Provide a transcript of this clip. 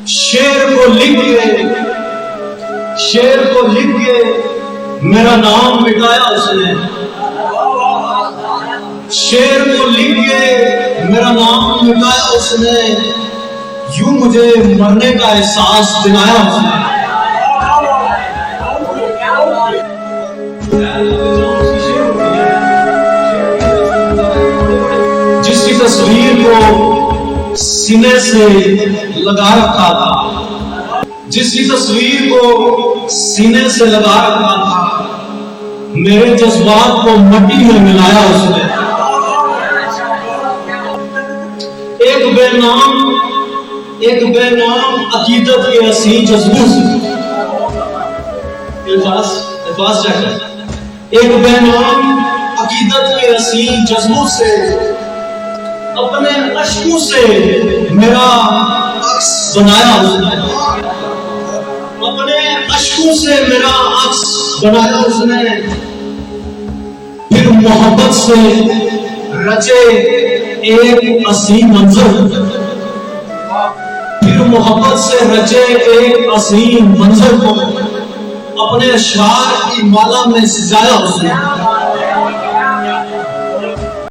شعر کو لکھ کے میرا نام مٹایا اس نے، شعر کو لکھ کے میرا نام مٹایا اس نے، یوں مجھے مرنے کا احساس دلایا اس نے۔ جس کی تصویر کو سینے سے لگا رکھا تھا، جس کی تصویر کو سینے سے لگا رکھا تھا، میرے جذبات کو مٹی میں ملایا اس نے۔ ایک بے نام عقیدت کے حسین جذبوں سے، الفاظ جاکر ایک بے نام عقیدت کے حسین جذبوں سے، اپنے اشکوں سے میرا عکس بنایا اس نے، اپنے اشکوں سے میرا عکس بنایا اس نے۔ پھر محبت سے رچے ایک عظیم منظر، پھر محبت سے رچے ایک عظیم منظر کو اپنے اشعار کی مالا میں سجایا اس نے۔